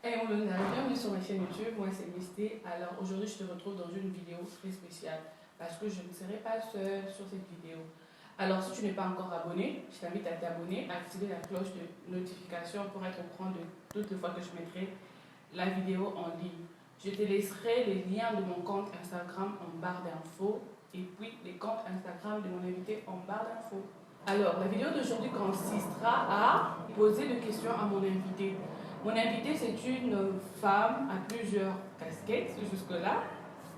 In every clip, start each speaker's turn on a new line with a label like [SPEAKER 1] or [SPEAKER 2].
[SPEAKER 1] Hey, on est bienvenue sur ma chaîne YouTube, moi c'est Misty. Alors aujourd'hui je te retrouve dans une vidéo très spéciale parce que je ne serai pas seule sur cette vidéo. Alors si tu n'es pas encore abonné, je t'invite à t'abonner, à activer la cloche de notification pour être au courant de toutes les fois que je mettrai la vidéo en ligne. Je te laisserai les liens de mon compte Instagram en barre d'infos et puis les comptes Instagram de mon invité en barre d'infos. Alors la vidéo d'aujourd'hui consistera à poser des questions à mon invité. Mon invité, c'est une femme à plusieurs casquettes, jusque-là,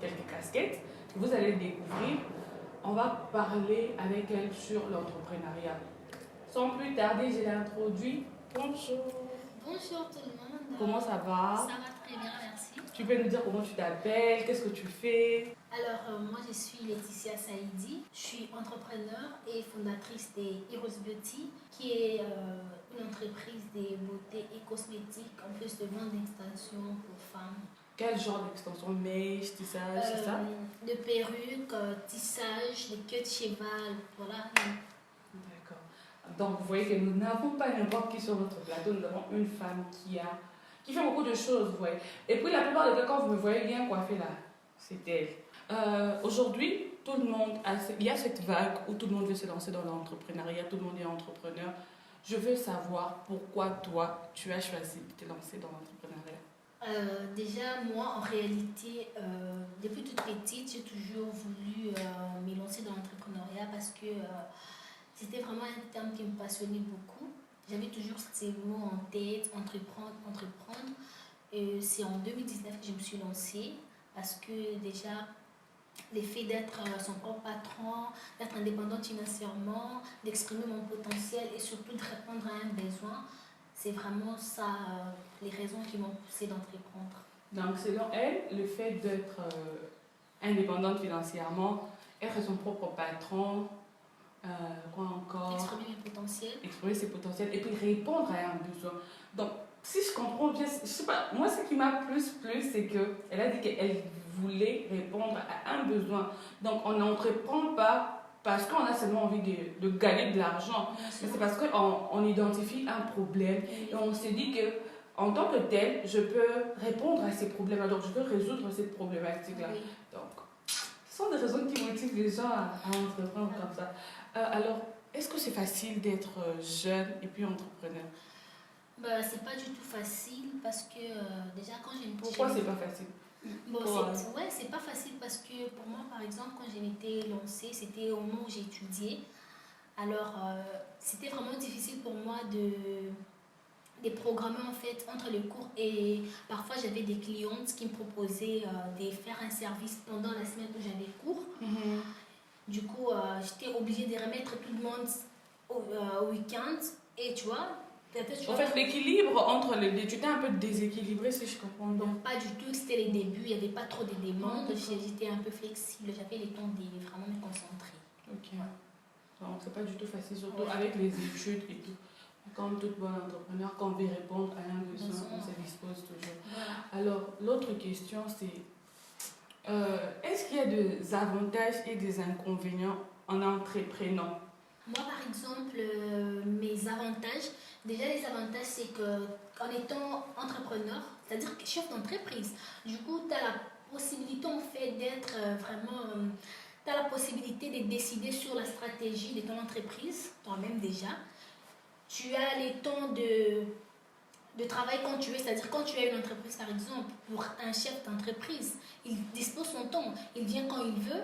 [SPEAKER 1] quelques casquettes, que vous allez découvrir. On va parler avec elle sur l'entrepreneuriat. Sans plus tarder, je l'introduis. Bonjour.
[SPEAKER 2] Bonjour tout le monde.
[SPEAKER 1] Comment ça va?
[SPEAKER 2] Ça va très bien, merci.
[SPEAKER 1] Tu peux nous dire comment tu t'appelles, qu'est-ce que tu fais?
[SPEAKER 2] Alors, moi je suis Laetitia Saïdi. Je suis entrepreneur et fondatrice des Heroes Beauty, qui est une entreprise de beauté et cosmétiques, en plus de vente d'extensions pour femmes.
[SPEAKER 1] Quel genre d'extension? Mèche, tissage, c'est ça?
[SPEAKER 2] De perruques, tissage, de queues de cheval, voilà.
[SPEAKER 1] D'accord. Donc, vous voyez que nous n'avons pas n'importe qui sur notre plateau. Nous avons une femme qui fait beaucoup de choses, vous voyez. Et puis, la plupart des cas, quand vous me voyez bien coiffée là, c'est elle. Aujourd'hui, tout le monde il y a cette vague où tout le monde veut se lancer dans l'entrepreneuriat, tout le monde est entrepreneur. Je veux savoir pourquoi toi, tu as choisi de te lancer dans l'entrepreneuriat.
[SPEAKER 2] Déjà, moi, en réalité, depuis toute petite, j'ai toujours voulu me lancer dans l'entrepreneuriat parce que c'était vraiment un terme qui me passionnait beaucoup. J'avais toujours ces mots en tête, entreprendre. Et c'est en 2019 que je me suis lancée parce que déjà, le fait d'être son propre patron, d'être indépendante financièrement, d'exprimer mon potentiel et surtout de répondre à un besoin, c'est vraiment ça, les raisons qui m'ont poussée d'entreprendre.
[SPEAKER 1] Donc, selon elle, le fait d'être indépendante financièrement, être son propre patron, quoi encore?
[SPEAKER 2] Exprimer mes potentiels.
[SPEAKER 1] Exprimer ses potentiels et puis répondre à un besoin. Donc, si je comprends bien, je sais pas, moi ce qui m'a plus c'est qu'elle a dit qu'elle voulait répondre à un besoin. Donc, on n'entreprend pas parce qu'on a seulement envie de gagner de l'argent, mais c'est parce qu'on identifie un problème et on s'est dit que en tant que tel, je peux répondre à ces problèmes, donc je peux résoudre cette problématique-là.
[SPEAKER 2] Oui.
[SPEAKER 1] Donc, ce sont des raisons qui motivent les gens à entreprendre comme ça. Alors, est-ce que c'est facile d'être jeune et puis entrepreneur?
[SPEAKER 2] C'est pas du tout facile parce que déjà quand j'ai...
[SPEAKER 1] Pourquoi c'est pas facile?
[SPEAKER 2] C'est pas facile parce que pour moi, par exemple, quand je m'étais lancée, c'était au moment où j'étudiais. Alors, c'était vraiment difficile pour moi de programmer en fait entre les cours et parfois j'avais des clientes qui me proposaient de faire un service pendant la semaine où j'avais cours. Du coup, j'étais obligée de remettre tout le monde au week-end et tu vois.
[SPEAKER 1] En fait, l'équilibre entre les deux, tu étais un peu déséquilibré si je comprends bien.
[SPEAKER 2] Donc, pas du tout, c'était les débuts, il n'y avait pas trop de demandes, j'étais un peu flexible, j'avais le temps de vraiment me concentrer.
[SPEAKER 1] Ok. Donc, c'est pas du tout facile, surtout avec les études et tout. Comme tout bon entrepreneur, quand on veut répondre à un besoin, on se dispose toujours.
[SPEAKER 2] Voilà.
[SPEAKER 1] Alors, l'autre question, c'est est-ce qu'il y a des avantages et des inconvénients en entreprenant?
[SPEAKER 2] Moi, par exemple, mes avantages, déjà les avantages, c'est qu'en étant entrepreneur, c'est-à-dire chef d'entreprise, du coup, tu as la possibilité en fait d'être vraiment... tu as la possibilité de décider sur la stratégie de ton entreprise, toi-même déjà. Tu as les temps de travail quand tu veux, c'est-à-dire quand tu as une entreprise, par exemple, pour un chef d'entreprise, il dispose son temps, il vient quand il veut.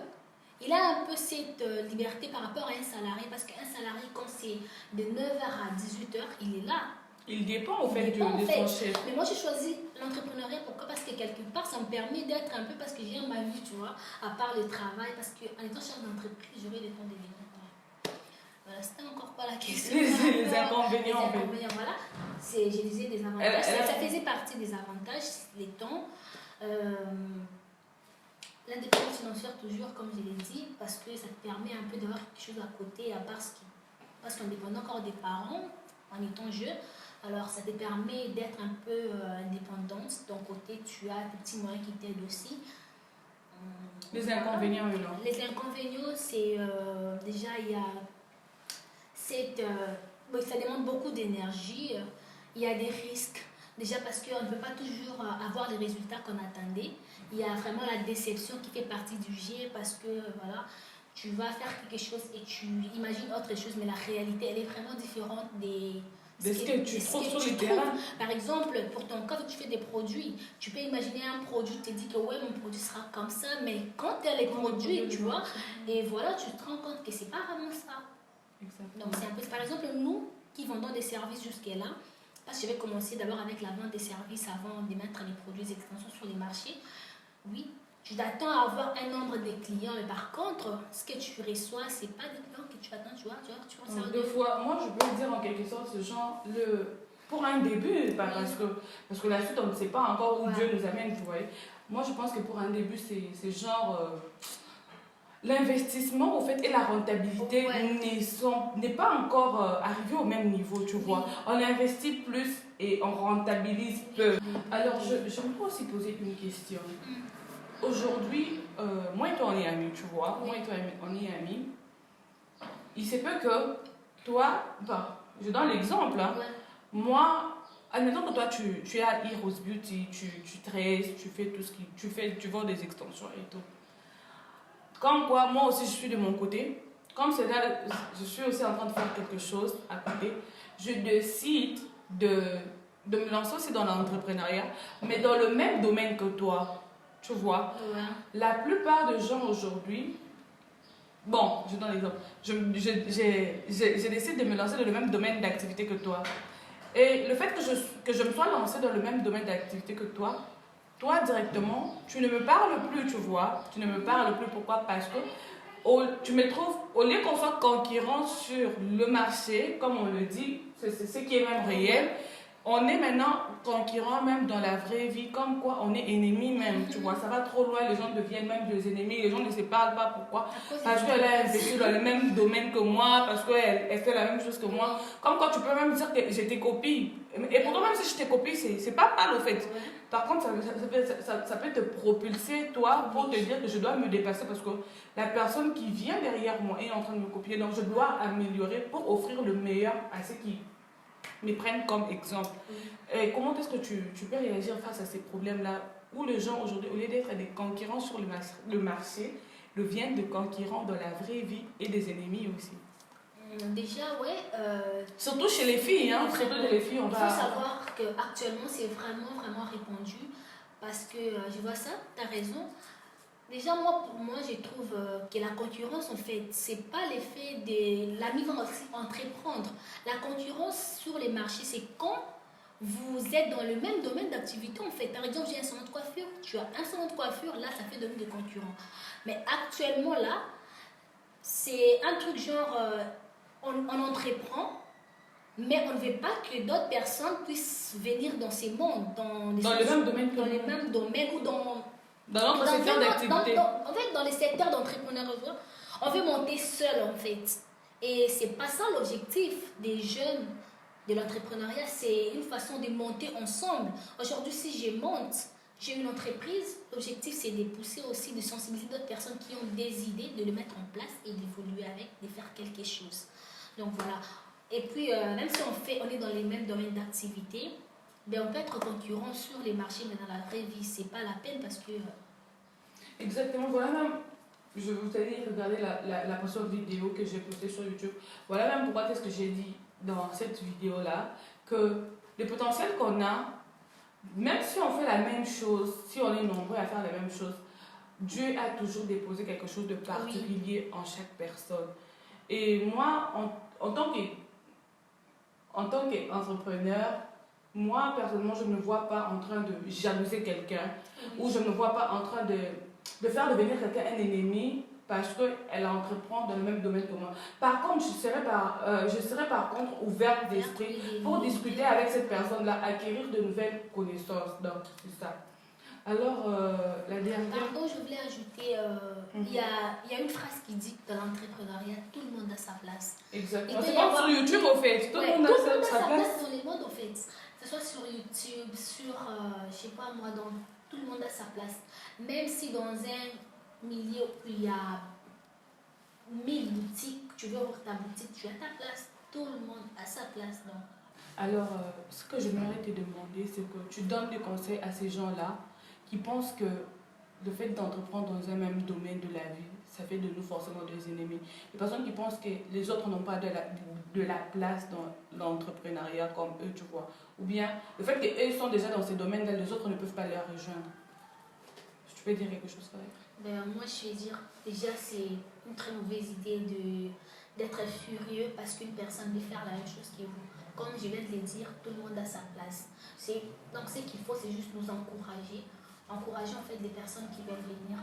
[SPEAKER 2] Il a un peu cette liberté par rapport à un salarié, parce qu'un salarié, quand c'est de 9h à 18h, il est là.
[SPEAKER 1] Il dépend au fait de son chef.
[SPEAKER 2] Mais moi, j'ai choisi l'entrepreneuriat, pourquoi? Parce que quelque part, ça me permet d'être un peu, parce que j'aime ma vie, tu vois, à part le travail, parce qu'en étant chef d'entreprise, j'aurai le temps de venir. Voilà, c'était encore pas la question.
[SPEAKER 1] Les inconvénients,
[SPEAKER 2] voilà. Je disais des avantages. Ça faisait partie des avantages, les temps. L'indépendance financière, toujours, comme je l'ai dit, parce que ça te permet un peu d'avoir quelque chose à côté, à part parce qu'on dépend encore des parents en étant jeune. Alors, ça te permet d'être un peu indépendante. De ton côté, tu as des petits moyens qui t'aident aussi.
[SPEAKER 1] Les inconvénients, alors?
[SPEAKER 2] Les inconvénients, c'est déjà, il y a ça demande beaucoup d'énergie. Il y a des risques Déjà parce qu'on ne peut pas toujours avoir les résultats qu'on attendait. Il y a vraiment la déception qui fait partie du jeu parce que voilà, tu vas faire quelque chose et tu imagines autre chose, mais la réalité, elle est vraiment différente
[SPEAKER 1] de ce que tu trouves sur le terrain.
[SPEAKER 2] Par exemple, pour ton cas, tu fais des produits. Tu peux imaginer un produit, tu te dis que ouais, mon produit sera comme ça, mais quand tu as les produits, tu vois, et voilà, tu te rends compte que c'est pas vraiment ça.
[SPEAKER 1] Exactement.
[SPEAKER 2] Donc, c'est un peu, par exemple, nous qui vendons des services jusqu'à là, parce que je vais commencer d'abord avec la vente des services avant de mettre les produits extensions sur les marchés. Oui, tu t'attends à avoir un nombre de clients, mais par contre, ce que tu reçois, c'est pas des clients que tu attends, tu vois,
[SPEAKER 1] deux fois, moi je peux dire en quelque sorte ce genre, pour un début, parce que la suite on ne sait pas encore où Dieu nous amène, vous voyez. Moi je pense que pour un début c'est genre l'investissement au fait et la rentabilité n'est pas encore arrivé au même niveau, tu vois. On investit plus et on rentabilise peu. Alors j'aimerais aussi poser une question. Aujourd'hui, moi et toi on est amis, tu vois. Moi et toi on est amis. Il se peut que toi, je donne l'exemple, hein. Moi, admettons que toi tu es à Heroes Beauty, tu tresses, tu fais tout ce qui. Tu vends des extensions et tout. Comme quoi, moi aussi je suis de mon côté. Comme c'est là, je suis aussi en train de faire quelque chose à côté. Je décide de me lancer aussi dans l'entrepreneuriat, mais dans le même domaine que toi. Tu vois, la plupart des gens aujourd'hui, bon, je donne l'exemple, je décide de me lancer dans le même domaine d'activité que toi. Et le fait que je me sois lancée dans le même domaine d'activité que toi directement, tu ne me parles plus, tu vois. Tu ne me parles plus, pourquoi? Parce que tu me trouves, au lieu qu'on soit concurrents sur le marché, comme on le dit, c'est ce qui est même réel, on est maintenant concurrents même dans la vraie vie, comme quoi on est ennemis même, tu vois. Ça va trop loin, les gens deviennent même des ennemis, les gens ne se parlent pas, pourquoi? Parce qu'elle a investi dans le même domaine que moi, parce qu'elle fait la même chose que moi. Comme quand tu peux même dire que je te copie. Et pourtant, même si je te copie, c'est pas mal au fait. Par contre, ça peut te propulser, toi, pour te dire que je dois me dépasser parce que la personne qui vient derrière moi est en train de me copier. Donc, je dois améliorer pour offrir le meilleur à ceux qui me prennent comme exemple. Et comment est-ce que tu peux réagir face à ces problèmes-là où les gens aujourd'hui, au lieu d'être des concurrents sur le marché, deviennent des concurrents dans la vraie vie et des ennemis aussi?
[SPEAKER 2] Déjà,
[SPEAKER 1] surtout chez les filles, hein. Surtout les filles,
[SPEAKER 2] il faut savoir qu'actuellement, c'est vraiment répandu. Parce que je vois ça, tu as raison. Déjà, pour moi, je trouve que la concurrence, en fait, c'est pas l'effet de l'ami va entreprendre. La concurrence sur les marchés, c'est quand vous êtes dans le même domaine d'activité, en fait. Par exemple, j'ai un salon de coiffure, tu as un salon de coiffure, là, ça fait devenir des concurrents. Mais actuellement, là, c'est un truc genre, on entreprend, mais on ne veut pas que d'autres personnes puissent venir dans ces mondes, dans
[SPEAKER 1] le même domaine
[SPEAKER 2] dans les mêmes domaines ou dans
[SPEAKER 1] notre secteur d'activité.
[SPEAKER 2] En fait, dans les secteurs d'entrepreneuriat, on veut monter seul, en fait. Et c'est pas ça l'objectif des jeunes de l'entrepreneuriat, c'est une façon de monter ensemble. Aujourd'hui, si je monte, j'ai une entreprise, l'objectif c'est de pousser aussi, de sensibiliser d'autres personnes qui ont des idées, de le mettre en place et d'évoluer avec, de faire quelque chose. Donc voilà. Et puis, même si on est dans les mêmes domaines d'activité, ben on peut être concurrent sur les marchés, mais dans la vraie vie, c'est pas la peine parce que...
[SPEAKER 1] Exactement, voilà même, je vous ai dit, regardez la précédente vidéo que j'ai postée sur YouTube. Voilà même pourquoi qu'est-ce que j'ai dit dans cette vidéo-là, que le potentiel qu'on a, même si on fait la même chose, si on est nombreux à faire la même chose, Dieu a toujours déposé quelque chose de particulier en chaque personne. Et moi, en tant qu'entrepreneur, moi, personnellement, je ne me vois pas en train de jalouser quelqu'un ou je ne me vois pas en train de faire devenir quelqu'un un ennemi parce qu'elle entreprend dans le même domaine que moi. Par contre, je serais par contre ouverte d'esprit pour discuter avec cette personne-là, acquérir de nouvelles connaissances. Donc, c'est ça. Alors, la dernière...
[SPEAKER 2] Pardon, je voulais ajouter, il y a une phrase qui dit que dans l'entrepreneuriat, tout le monde a sa place.
[SPEAKER 1] Exactement. C'est comme sur YouTube, au fait. Tout le monde a sa place.
[SPEAKER 2] Dans les modes, au fait. Que ce soit sur YouTube, sur, je sais pas moi, tout le monde a sa place. Même si dans un milieu où il y a 1000 boutiques, tu veux ouvrir ta boutique, tu as ta place. Tout le monde a sa place. Donc.
[SPEAKER 1] Alors, ce que j'aimerais te demander, c'est que tu donnes des conseils à ces gens-là qui pensent que le fait d'entreprendre dans un même domaine de la vie, ça fait de nous forcément des ennemis. Les personnes qui pensent que les autres n'ont pas de la place dans l'entrepreneuriat comme eux, tu vois. Ou bien le fait qu'eux sont déjà dans ces domaines-là, les autres ne peuvent pas les rejoindre. Tu peux dire quelque chose,
[SPEAKER 2] Ben, moi, je vais dire, déjà, c'est une très mauvaise idée d'être furieux parce qu'une personne veut faire la même chose que vous. Comme je viens de le dire, tout le monde a sa place. Donc, ce qu'il faut, c'est juste nous encourager. Encourager, en fait, les personnes qui veulent venir.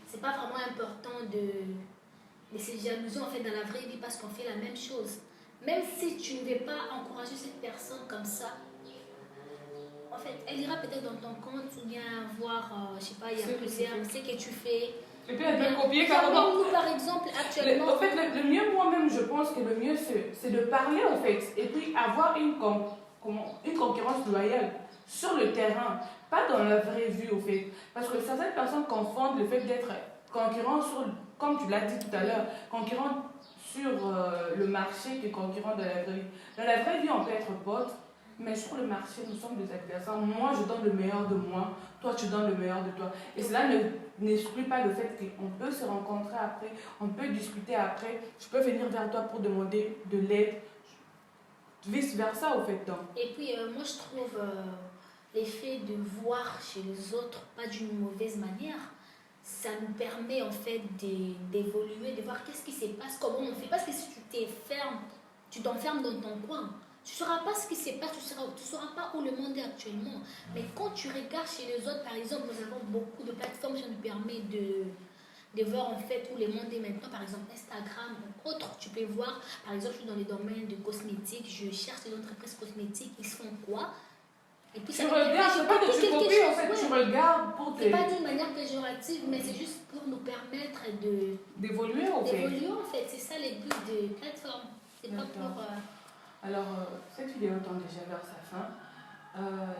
[SPEAKER 2] C'est pas vraiment important de se jalouser, en fait, dans la vraie vie parce qu'on fait la même chose. Même si tu ne veux pas encourager cette personne comme ça, en fait, elle ira peut-être dans ton compte ou bien voir, je sais pas, il y a plusieurs, ce que tu fais.
[SPEAKER 1] Et puis elle peut copier carrément.
[SPEAKER 2] Nous, par exemple, actuellement.
[SPEAKER 1] En fait, le mieux, moi-même, je pense que le mieux, c'est de parler, en fait. Et puis avoir une concurrence loyale sur le terrain, pas dans la vraie vie, au fait. Parce que certaines personnes confondent le fait d'être concurrent sur, comme tu l'as dit tout à l'heure, concurrent sur le marché que concurrent de la vraie vie. Dans la vraie vie, on peut être potes. Mais sur le marché, nous sommes des adversaires. Moi, je donne le meilleur de moi. Toi, tu donnes le meilleur de toi. Et cela n'exclut pas le fait qu'on peut se rencontrer après, on peut discuter après. Je peux venir vers toi pour demander de l'aide. Vice-versa, au fait. Donc.
[SPEAKER 2] Et puis, moi, je trouve l'effet de voir chez les autres, pas d'une mauvaise manière, ça nous permet, en fait, d'évoluer, de voir qu'est-ce qui se passe, comment on fait. Parce que si tu t'enfermes dans ton coin, tu ne sauras pas ce qui se passe, tu ne sauras pas où le monde est actuellement. Mais quand tu regardes chez les autres, par exemple, nous avons beaucoup de plateformes qui nous permettent de voir en fait où le monde est maintenant. Par exemple, Instagram ou autre, tu peux voir, par exemple, je suis dans le domaine de cosmétiques, je cherche des entreprises cosmétiques, ils font quoi? Et puis,
[SPEAKER 1] tu regardes, c'est pas que tu copies, en fait, tu regardes pour te...
[SPEAKER 2] C'est pas d'une manière péjorative, mais c'est juste pour nous permettre
[SPEAKER 1] d'évoluer, en fait.
[SPEAKER 2] D'évoluer, en fait, c'est ça le but de plateforme. C'est pas pour...
[SPEAKER 1] Alors, cette vidéo tend déjà vers sa fin.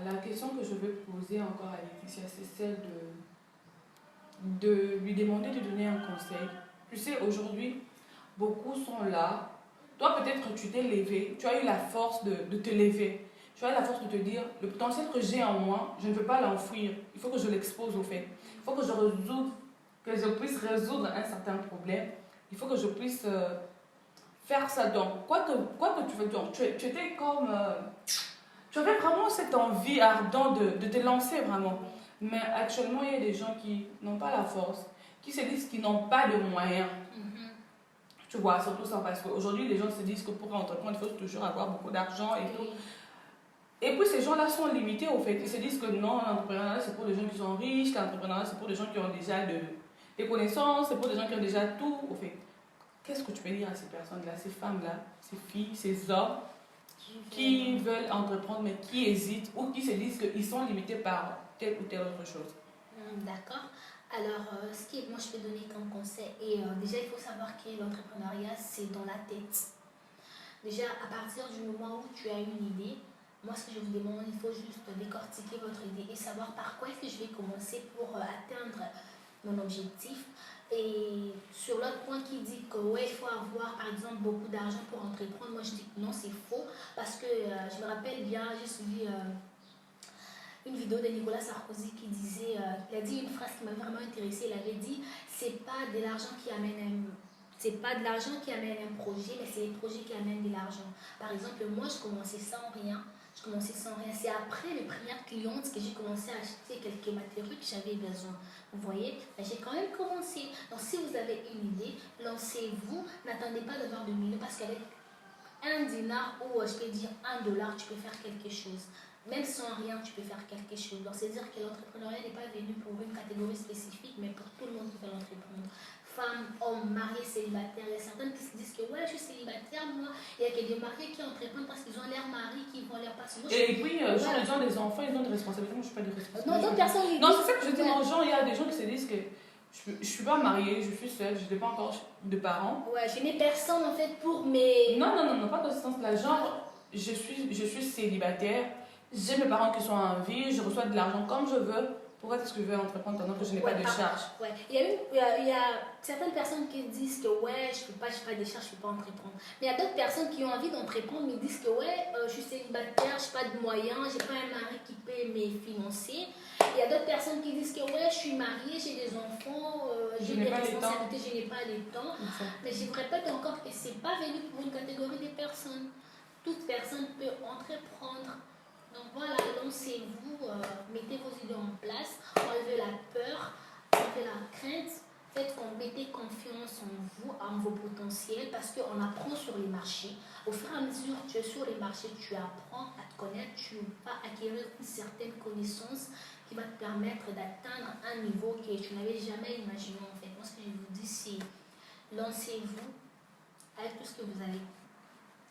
[SPEAKER 1] La question que je veux poser encore à Laetitia, c'est celle de lui demander de donner un conseil. Tu sais, aujourd'hui, beaucoup sont là. Toi, peut-être tu t'es levé, tu as eu la force de te lever. Tu as eu la force de te dire, le potentiel que j'ai en moi, je ne peux pas l'enfouir. Il faut que je l'expose au fait. Il faut que je puisse résoudre un certain problème. Il faut que je puisse... faire ça. Donc, quoi que tu veux, donc, tu étais comme... tu avais vraiment cette envie ardente de te lancer vraiment. Mais actuellement, il y a des gens qui n'ont pas la force, qui se disent qu'ils n'ont pas de moyens. Tu vois, surtout ça, parce qu'aujourd'hui, les gens se disent que pour entreprendre, il faut toujours avoir beaucoup d'argent et tout. Et puis, ces gens-là sont limités, au fait. Ils se disent que non, l'entrepreneuriat, c'est pour les gens qui sont riches, l'entrepreneuriat, c'est pour les gens qui ont déjà des connaissances, c'est pour les gens qui ont déjà tout, au fait. Qu'est-ce que tu peux dire à ces personnes-là, ces femmes-là, ces filles, ces hommes qui veulent entreprendre mais qui hésitent ou qui se disent qu'ils sont limités par telle ou telle autre chose?
[SPEAKER 2] D'accord. Alors, ce que moi je peux donner comme conseil, et déjà il faut savoir que l'entrepreneuriat c'est dans la tête. Déjà, à partir du moment où tu as une idée, moi ce que je vous demande, il faut juste décortiquer votre idée et savoir par quoi est-ce que je vais commencer pour atteindre mon objectif. Et sur l'autre point qui dit que ouais, il faut avoir par exemple beaucoup d'argent pour entreprendre, moi je dis que non, c'est faux. Parce que je me rappelle bien, j'ai suivi une vidéo de Nicolas Sarkozy qui disait, il a dit une phrase qui m'a vraiment intéressée. Il avait dit, c'est pas de l'argent qui amène c'est pas de l'argent qui amène un projet, mais c'est les projets qui amènent de l'argent. Par exemple, moi je commençais sans rien. C'est après les premières clientes que j'ai commencé à acheter quelques matériaux que j'avais besoin. Vous voyez, mais j'ai quand même commencé. Donc si vous avez une idée, lancez-vous. N'attendez pas d'avoir de millions parce qu'avec un dinar ou je peux dire $1, tu peux faire quelque chose. Même sans rien, tu peux faire quelque chose. Donc c'est-à-dire que l'entrepreneuriat n'est pas venu pour une catégorie spécifique, mais pour tout le monde qui veut l'entreprendre. Femmes, hommes, mariés, célibataires. Il y a certaines qui se disent que ouais, je suis célibataire, moi. Il y a que des mariés qui entreprennent parce qu'ils ont leur mari, qui vont leur passer.
[SPEAKER 1] Et puis, ils ont des enfants, ils ont des responsabilités. Moi, je ne suis pas des responsabilités.
[SPEAKER 2] Non, d'autres personnes.
[SPEAKER 1] Non, c'est ça que je dis aux gens. Il y a des gens qui se disent que je ne suis pas mariée, je suis seule, je n'ai pas encore de parents.
[SPEAKER 2] Ouais, je n'ai personne en fait pour mes.
[SPEAKER 1] Non, pas dans ce sens-là. Genre, je suis célibataire, j'ai mes parents qui sont en vie, je reçois de l'argent comme je veux. Pourquoi est-ce que je veux entreprendre pendant que je n'ai pas de charge?
[SPEAKER 2] Ouais. Il y a certaines personnes qui disent que ouais, je n'ai pas de charge, je ne peux pas entreprendre. Mais il y a d'autres personnes qui ont envie d'entreprendre, mais disent que ouais, je suis célibataire, je n'ai pas de moyens, je n'ai pas un mari qui paie mes financiers. Il y a d'autres personnes qui disent que ouais, je suis mariée, j'ai des enfants, j'ai des responsabilités, je n'ai pas le temps. Mais je répète encore que ce n'est pas venu pour une catégorie de personnes. Toute personne peut entreprendre. Donc voilà, lancez-vous, mettez vos idées en place, enlevez la peur, enlevez la crainte, mettez confiance en vous, en vos potentiels, parce qu'on apprend sur les marchés. Au fur et à mesure que tu es sur les marchés, tu apprends à te connaître, tu vas acquérir une certaine connaissance qui va te permettre d'atteindre un niveau que tu n'avais jamais imaginé en fait. Moi, ce que je vous dis, c'est lancez-vous avec tout ce que vous avez.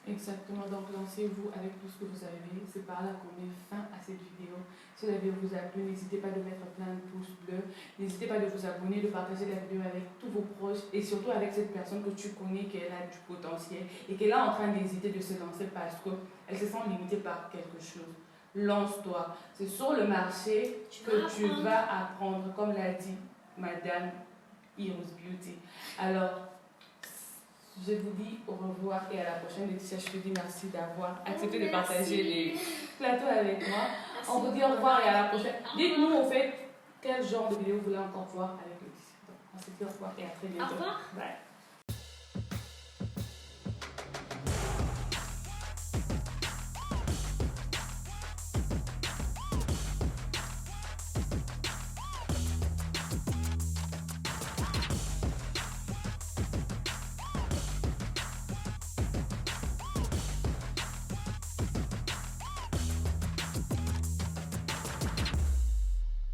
[SPEAKER 1] Exactement, donc lancez-vous avec tout ce que vous avez. C'est par là qu'on met fin à cette vidéo. Si la vidéo vous a plu, n'hésitez pas de mettre plein de pouces bleus. N'hésitez pas de vous abonner, de partager la vidéo avec tous vos proches et surtout avec cette personne que tu connais, qu'elle a du potentiel et qu'elle est en train d'hésiter de se lancer parce qu'elle se sent limitée par quelque chose. Lance-toi. C'est sur le marché que tu vas apprendre, comme l'a dit Madame Heroes Beauty. Alors, je vous dis au revoir et à la prochaine. Laetitia, je te dis merci d'avoir accepté de partager les plateaux avec moi.
[SPEAKER 2] Merci.
[SPEAKER 1] On vous dit au revoir et à la prochaine. Dites-nous au fait quel genre de vidéo vous voulez encore voir avec Laetitia. On se dit au revoir et à très bientôt.
[SPEAKER 2] Au revoir.
[SPEAKER 1] Bye.